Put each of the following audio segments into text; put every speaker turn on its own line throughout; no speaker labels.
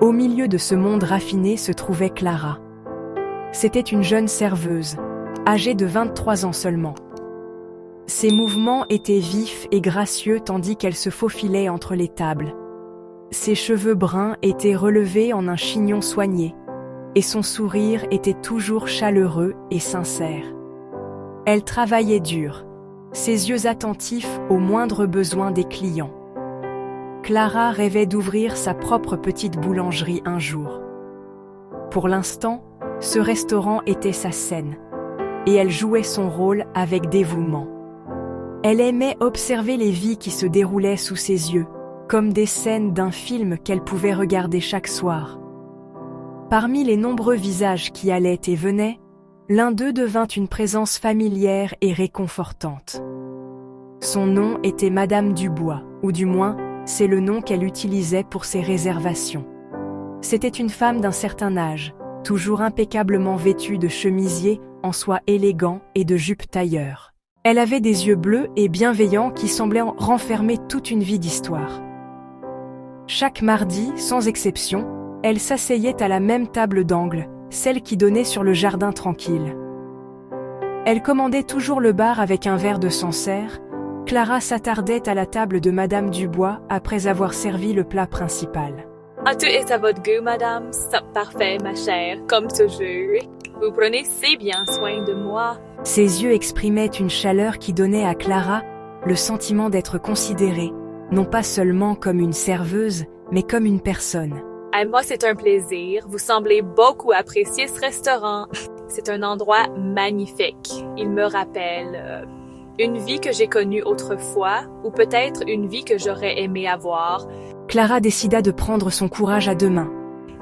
Au milieu de ce monde raffiné se trouvait Clara. C'était une jeune serveuse, âgée de 23 ans seulement. Ses mouvements étaient vifs et gracieux tandis qu'elle se faufilait entre les tables. Ses cheveux bruns étaient relevés en un chignon soigné, et son sourire était toujours chaleureux et sincère. Elle travaillait dur, ses yeux attentifs aux moindres besoins des clients. Clara rêvait d'ouvrir sa propre petite boulangerie un jour. Pour l'instant, ce restaurant était sa scène, et elle jouait son rôle avec dévouement. Elle aimait observer les vies qui se déroulaient sous ses yeux, comme des scènes d'un film qu'elle pouvait regarder chaque soir. Parmi les nombreux visages qui allaient et venaient, l'un d'eux devint une présence familière et réconfortante. Son nom était Madame Dubois, ou du moins, c'est le nom qu'elle utilisait pour ses réservations. C'était une femme d'un certain âge, toujours impeccablement vêtue de chemisier en soie élégant et de jupe tailleur. Elle avait des yeux bleus et bienveillants qui semblaient renfermer toute une vie d'histoire. Chaque mardi, sans exception, elle s'asseyait à la même table d'angle, celle qui donnait sur le jardin tranquille. Elle commandait toujours le bar avec un verre de Sancerre. Clara s'attardait à la table de Madame Dubois après avoir servi le plat principal.
Tout est à votre goût, madame. C'est parfait, ma chère, comme toujours. Vous prenez si bien soin de moi.
Ses yeux exprimaient une chaleur qui donnait à Clara le sentiment d'être considérée, non pas seulement comme une serveuse, mais comme une personne.
Moi, c'est un plaisir. Vous semblez beaucoup apprécier ce restaurant. C'est un endroit magnifique. Il me rappelle une vie que j'ai connue autrefois, ou peut-être une vie que j'aurais aimé avoir.
Clara décida de prendre son courage à deux mains.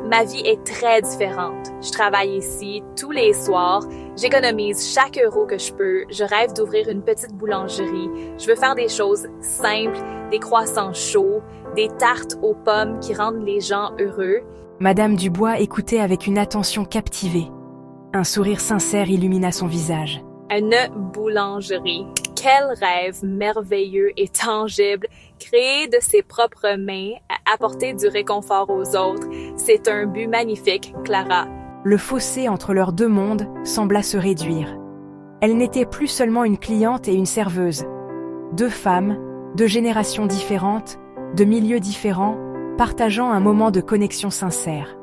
Ma vie est très différente. Je travaille ici tous les soirs. J'économise chaque euro que je peux. Je rêve d'ouvrir une petite boulangerie. Je veux faire des choses simples, des croissants chauds, des tartes aux pommes qui rendent les gens heureux.
Madame Dubois écoutait avec une attention captivée. Un sourire sincère illumina son visage.
Une boulangerie. Quel rêve merveilleux et tangible, créé de ses propres mains, à apporter du réconfort aux autres. C'est un but magnifique, Clara.
Le fossé entre leurs deux mondes sembla se réduire. Elle n'était plus seulement une cliente et une serveuse. Deux femmes, de générations différentes, de milieux différents, partageant un moment de connexion sincère.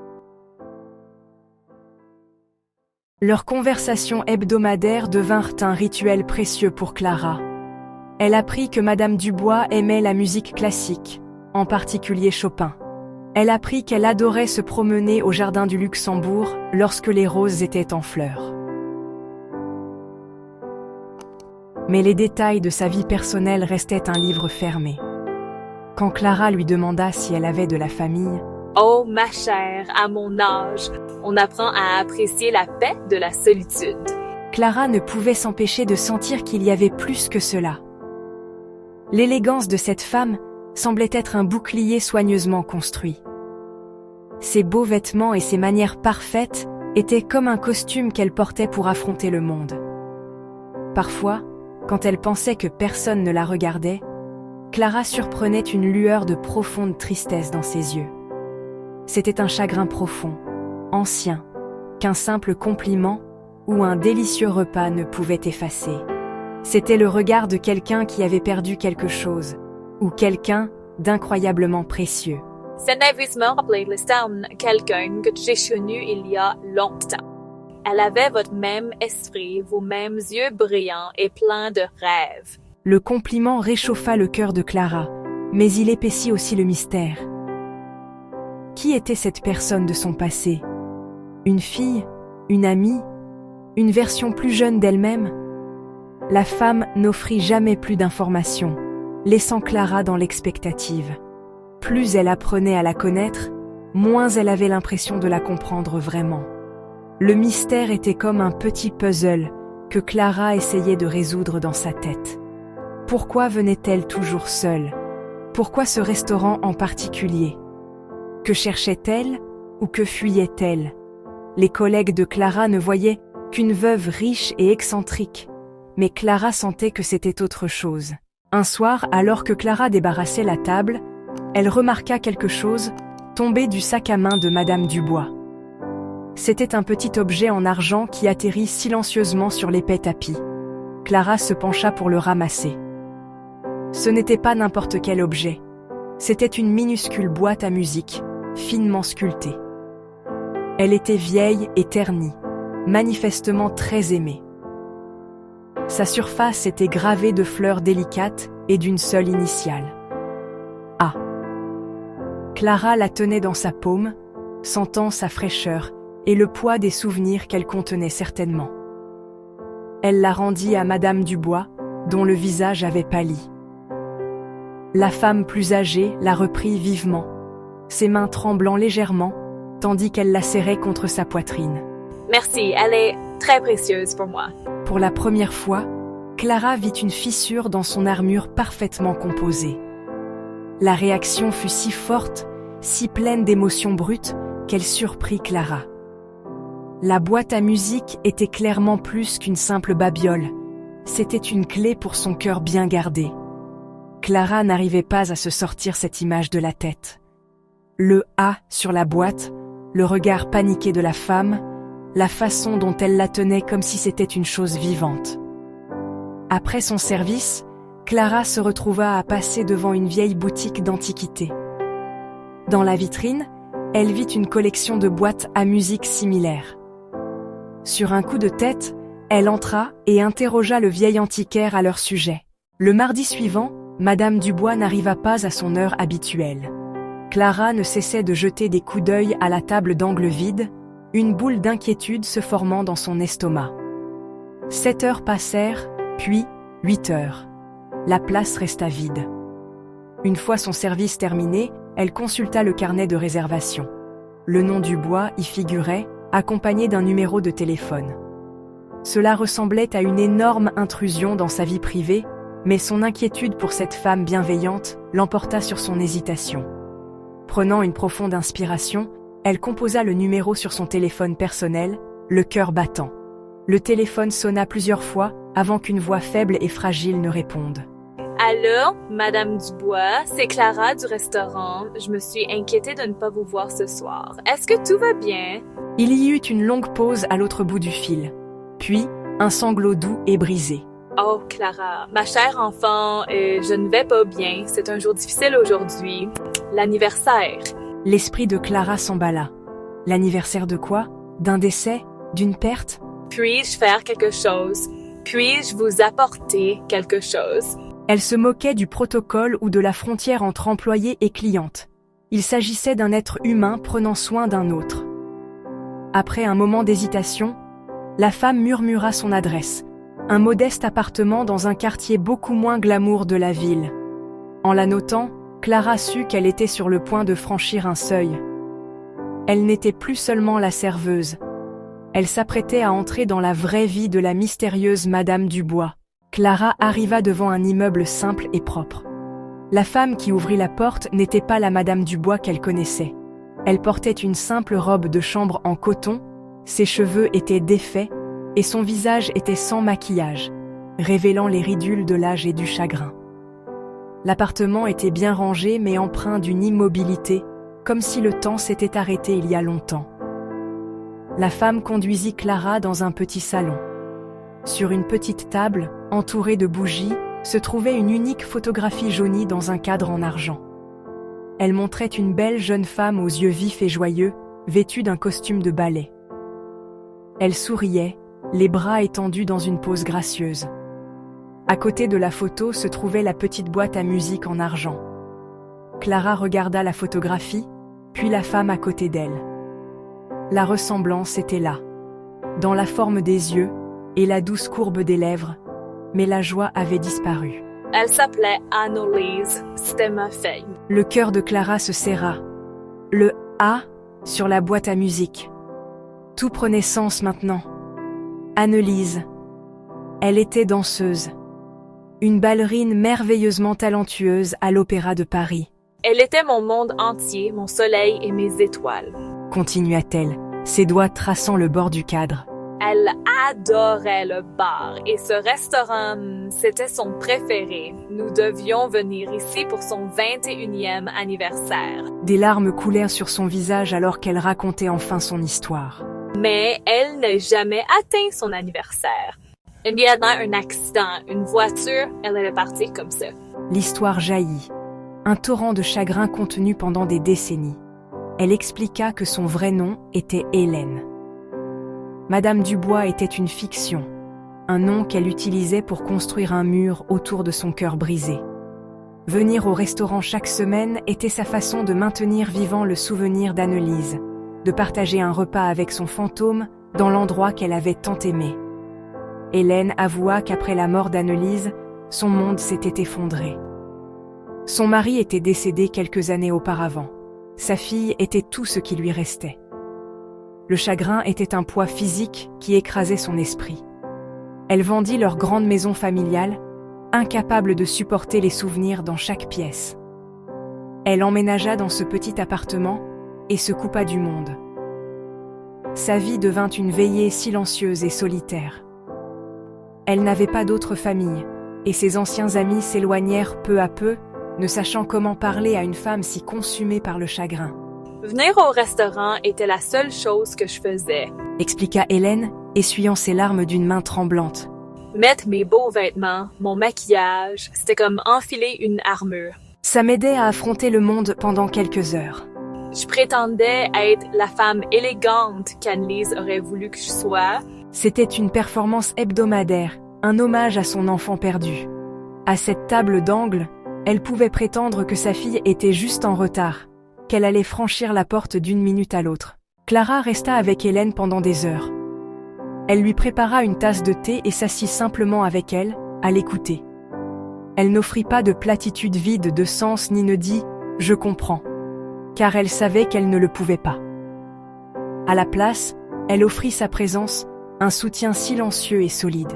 Leurs conversations hebdomadaires devinrent un rituel précieux pour Clara. Elle apprit que Madame Dubois aimait la musique classique, en particulier Chopin. Elle apprit qu'elle adorait se promener au jardin du Luxembourg lorsque les roses étaient en fleurs. Mais les détails de sa vie personnelle restaient un livre fermé. Quand Clara lui demanda si elle avait de la famille,
« Oh, ma chère, à mon âge, on apprend à apprécier la paix de la solitude. »
Clara ne pouvait s'empêcher de sentir qu'il y avait plus que cela. L'élégance de cette femme semblait être un bouclier soigneusement construit. Ses beaux vêtements et ses manières parfaites étaient comme un costume qu'elle portait pour affronter le monde. Parfois, quand elle pensait que personne ne la regardait, Clara surprenait une lueur de profonde tristesse dans ses yeux. C'était un chagrin profond, ancien, qu'un simple compliment ou un délicieux repas ne pouvait effacer. C'était le regard de quelqu'un qui avait perdu quelque chose, ou quelqu'un d'incroyablement précieux.
Ça n'avait me rappelé quelqu'un que j'ai connu il y a longtemps. Elle avait votre même esprit, vos mêmes yeux brillants et pleins de rêves.
Le compliment réchauffa le cœur de Clara, mais il épaissit aussi le mystère. Qui était cette personne de son passé? Une fille? Une amie? Une version plus jeune d'elle-même? La femme n'offrit jamais plus d'informations, laissant Clara dans l'expectative. Plus elle apprenait à la connaître, moins elle avait l'impression de la comprendre vraiment. Le mystère était comme un petit puzzle que Clara essayait de résoudre dans sa tête. Pourquoi venait-elle toujours seule? Pourquoi ce restaurant en particulier? Que cherchait-elle ou que fuyait-elle? Les collègues de Clara ne voyaient qu'une veuve riche et excentrique, mais Clara sentait que c'était autre chose. Un soir, alors que Clara débarrassait la table, elle remarqua quelque chose tombé du sac à main de Madame Dubois. C'était un petit objet en argent qui atterrit silencieusement sur l'épais tapis. Clara se pencha pour le ramasser. Ce n'était pas n'importe quel objet. C'était une minuscule boîte à musique, finement sculptée. Elle était vieille et ternie, manifestement très aimée. Sa surface était gravée de fleurs délicates et d'une seule initiale. A. Clara la tenait dans sa paume, sentant sa fraîcheur et le poids des souvenirs qu'elle contenait certainement. Elle la rendit à Madame Dubois, dont le visage avait pâli. La femme plus âgée la reprit vivement, ses mains tremblant légèrement, tandis qu'elle la serrait contre sa poitrine.
Merci, elle est très précieuse pour moi.
Pour la première fois, Clara vit une fissure dans son armure parfaitement composée. La réaction fut si forte, si pleine d'émotions brutes, qu'elle surprit Clara. La boîte à musique était clairement plus qu'une simple babiole. C'était une clé pour son cœur bien gardé. Clara n'arrivait pas à se sortir cette image de la tête. Le A sur la boîte, le regard paniqué de la femme, la façon dont elle la tenait comme si c'était une chose vivante. Après son service, Clara se retrouva à passer devant une vieille boutique d'antiquités. Dans la vitrine, elle vit une collection de boîtes à musique similaires. Sur un coup de tête, elle entra et interrogea le vieil antiquaire à leur sujet. Le mardi suivant, Madame Dubois n'arriva pas à son heure habituelle. Clara ne cessait de jeter des coups d'œil à la table d'angle vide, une boule d'inquiétude se formant dans son estomac. 7 heures passèrent, puis 8 heures. La place resta vide. Une fois son service terminé, elle consulta le carnet de réservation. Le nom Dubois y figurait, accompagné d'un numéro de téléphone. Cela ressemblait à une énorme intrusion dans sa vie privée, mais son inquiétude pour cette femme bienveillante l'emporta sur son hésitation. Prenant une profonde inspiration, elle composa le numéro sur son téléphone personnel, le cœur battant. Le téléphone sonna plusieurs fois avant qu'une voix faible et fragile ne réponde.
Allô, Madame Dubois, c'est Clara du restaurant. Je me suis inquiétée de ne pas vous voir ce soir. Est-ce que tout va bien?
Il y eut une longue pause à l'autre bout du fil. Puis, un sanglot doux et brisé.
Oh, Clara, ma chère enfant, je ne vais pas bien. C'est un jour difficile aujourd'hui. L'anniversaire.
L'esprit de Clara s'emballa. L'anniversaire de quoi? D'un décès? D'une perte?
Puis-je faire quelque chose? Puis-je vous apporter quelque chose?
Elle se moquait du protocole ou de la frontière entre employés et clientes. Il s'agissait d'un être humain prenant soin d'un autre. Après un moment d'hésitation, la femme murmura son adresse. Un modeste appartement dans un quartier beaucoup moins glamour de la ville. En la notant, Clara sut qu'elle était sur le point de franchir un seuil. Elle n'était plus seulement la serveuse. Elle s'apprêtait à entrer dans la vraie vie de la mystérieuse Madame Dubois. Clara arriva devant un immeuble simple et propre. La femme qui ouvrit la porte n'était pas la Madame Dubois qu'elle connaissait. Elle portait une simple robe de chambre en coton, ses cheveux étaient défaits, et son visage était sans maquillage, révélant les ridules de l'âge et du chagrin. L'appartement était bien rangé mais empreint d'une immobilité, comme si le temps s'était arrêté il y a longtemps. La femme conduisit Clara dans un petit salon. Sur une petite table, entourée de bougies, se trouvait une unique photographie jaunie dans un cadre en argent. Elle montrait une belle jeune femme aux yeux vifs et joyeux, vêtue d'un costume de ballet. Elle souriait, les bras étendus dans une pose gracieuse. À côté de la photo se trouvait la petite boîte à musique en argent. Clara regarda la photographie, puis la femme à côté d'elle. La ressemblance était là, dans la forme des yeux et la douce courbe des lèvres, mais la joie avait disparu.
Elle s'appelait Annelise, c'était ma fille.
Le cœur de Clara se serra. Le A sur la boîte à musique. Tout prenait sens maintenant. Annelise. Elle était danseuse. Une ballerine merveilleusement talentueuse à l'Opéra de Paris.
Elle était mon monde entier, mon soleil et mes étoiles.
Continua-t-elle, ses doigts traçant le bord du cadre.
Elle adorait le bar et ce restaurant, c'était son préféré. Nous devions venir ici pour son 21e anniversaire.
Des larmes coulèrent sur son visage alors qu'elle racontait enfin son histoire.
Mais elle n'a jamais atteint son anniversaire. Il y a eu un accident, une voiture, elle est partie comme ça.
L'histoire jaillit, un torrent de chagrin contenu pendant des décennies. Elle expliqua que son vrai nom était Hélène. Madame Dubois était une fiction, un nom qu'elle utilisait pour construire un mur autour de son cœur brisé. Venir au restaurant chaque semaine était sa façon de maintenir vivant le souvenir d'Annelise, de partager un repas avec son fantôme dans l'endroit qu'elle avait tant aimé. Hélène avoua qu'après la mort d'Annelise, son monde s'était effondré. Son mari était décédé quelques années auparavant. Sa fille était tout ce qui lui restait. Le chagrin était un poids physique qui écrasait son esprit. Elle vendit leur grande maison familiale, incapable de supporter les souvenirs dans chaque pièce. Elle emménagea dans ce petit appartement et se coupa du monde. Sa vie devint une veillée silencieuse et solitaire. Elle n'avait pas d'autre famille, et ses anciens amis s'éloignèrent peu à peu, ne sachant comment parler à une femme si consumée par le chagrin.
Venir au restaurant était la seule chose que je faisais.
Expliqua Hélène, essuyant ses larmes d'une main tremblante.
Mettre mes beaux vêtements, mon maquillage, c'était comme enfiler une armure.
Ça m'aidait à affronter le monde pendant quelques heures.
Je prétendais être la femme élégante qu'Annelise aurait voulu que je sois.
C'était une performance hebdomadaire, un hommage à son enfant perdu. À cette table d'angle, elle pouvait prétendre que sa fille était juste en retard, qu'elle allait franchir la porte d'une minute à l'autre. Clara resta avec Hélène pendant des heures. Elle lui prépara une tasse de thé et s'assit simplement avec elle, à l'écouter. Elle n'offrit pas de platitude vide de sens ni ne dit « je comprends », car elle savait qu'elle ne le pouvait pas. À la place, elle offrit sa présence, un soutien silencieux et solide.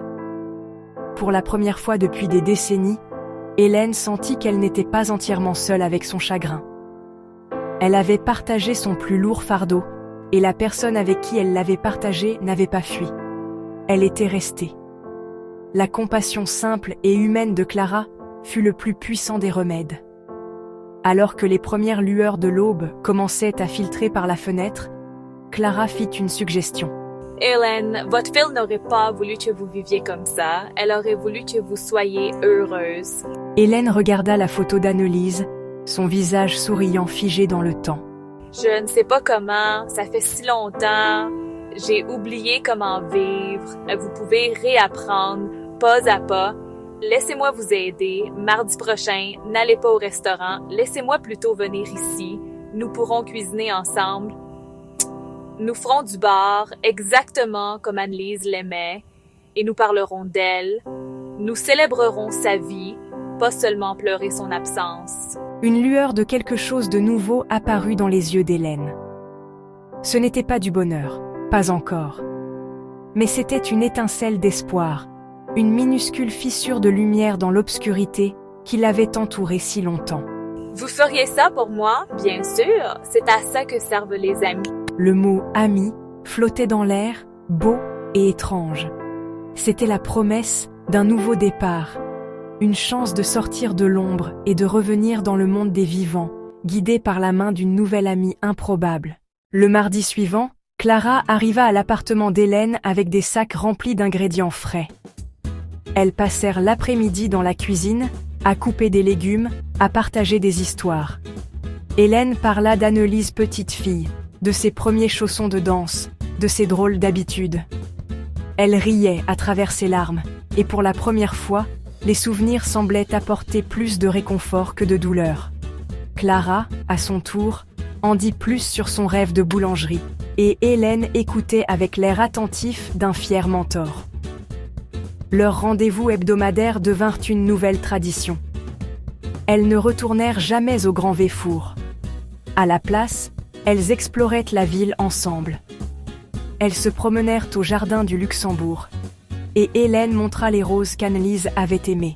Pour la première fois depuis des décennies, Hélène sentit qu'elle n'était pas entièrement seule avec son chagrin. Elle avait partagé son plus lourd fardeau, et la personne avec qui elle l'avait partagé n'avait pas fui. Elle était restée. La compassion simple et humaine de Clara fut le plus puissant des remèdes. Alors que les premières lueurs de l'aube commençaient à filtrer par la fenêtre, Clara fit une suggestion.
Hélène, votre fille n'aurait pas voulu que vous viviez comme ça. Elle aurait voulu que vous soyez heureuse.
Hélène regarda la photo d'Annelise, son visage souriant figé dans le temps.
Je ne sais pas comment, ça fait si longtemps. J'ai oublié comment vivre. Vous pouvez réapprendre, pas à pas. Laissez-moi vous aider. Mardi prochain, n'allez pas au restaurant. Laissez-moi plutôt venir ici. Nous pourrons cuisiner ensemble. Nous ferons du bar exactement comme Annelise l'aimait et nous parlerons d'elle. Nous célébrerons sa vie, pas seulement pleurer son absence.
Une lueur de quelque chose de nouveau apparut dans les yeux d'Hélène. Ce n'était pas du bonheur, pas encore. Mais c'était une étincelle d'espoir, une minuscule fissure de lumière dans l'obscurité qui l'avait entourée si longtemps.
Vous feriez ça pour moi? Bien sûr, c'est à ça que servent les amis.
Le mot « ami » flottait dans l'air, beau et étrange. C'était la promesse d'un nouveau départ, une chance de sortir de l'ombre et de revenir dans le monde des vivants, guidée par la main d'une nouvelle amie improbable. Le mardi suivant, Clara arriva à l'appartement d'Hélène avec des sacs remplis d'ingrédients frais. Elles passèrent l'après-midi dans la cuisine, à couper des légumes, à partager des histoires. Hélène parla d'Annelise petite fille, de ses premiers chaussons de danse, de ses drôles d'habitudes. Elle riait à travers ses larmes, et pour la première fois, les souvenirs semblaient apporter plus de réconfort que de douleur. Clara, à son tour, en dit plus sur son rêve de boulangerie, et Hélène écoutait avec l'air attentif d'un fier mentor. Leur rendez-vous hebdomadaire devinrent une nouvelle tradition. Elles ne retournèrent jamais au Grand Véfour. À la place, elles exploraient la ville ensemble. Elles se promenèrent au jardin du Luxembourg, et Hélène montra les roses qu'Annelise avait aimées.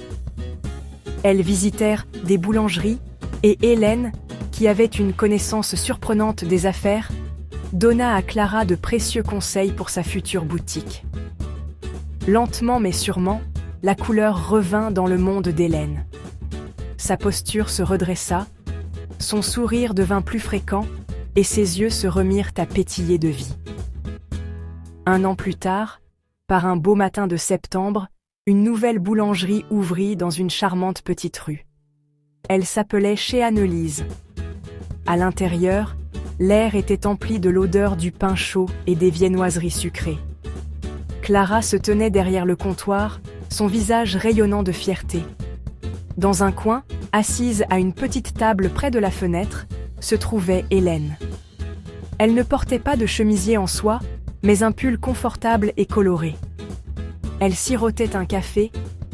Elles visitèrent des boulangeries, et Hélène, qui avait une connaissance surprenante des affaires, donna à Clara de précieux conseils pour sa future boutique. Lentement mais sûrement, la couleur revint dans le monde d'Hélène. Sa posture se redressa, son sourire devint plus fréquent et ses yeux se remirent à pétiller de vie. 1 an plus tard, par un beau matin de septembre, une nouvelle boulangerie ouvrit dans une charmante petite rue. Elle s'appelait chez Annelise. À l'intérieur, l'air était empli de l'odeur du pain chaud et des viennoiseries sucrées. Clara se tenait derrière le comptoir, son visage rayonnant de fierté. Dans un coin, assise à une petite table près de la fenêtre, se trouvait Hélène. Elle ne portait pas de chemisier en soie, mais un pull confortable et coloré. Elle sirotait un café,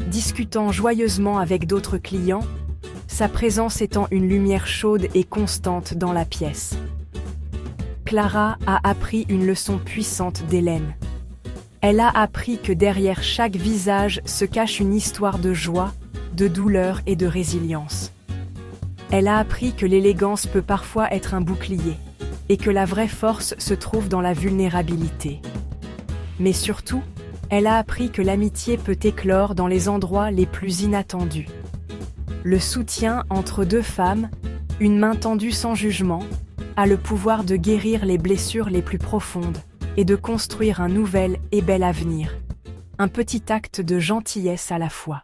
discutant joyeusement avec d'autres clients, sa présence étant une lumière chaude et constante dans la pièce. Clara a appris une leçon puissante d'Hélène. Elle a appris que derrière chaque visage se cache une histoire de joie, de douleur et de résilience. Elle a appris que l'élégance peut parfois être un bouclier, et que la vraie force se trouve dans la vulnérabilité. Mais surtout, elle a appris que l'amitié peut éclore dans les endroits les plus inattendus. Le soutien entre 2 femmes, une main tendue sans jugement, a le pouvoir de guérir les blessures les plus profondes et de construire un nouvel et bel avenir. Un petit acte de gentillesse à la fois.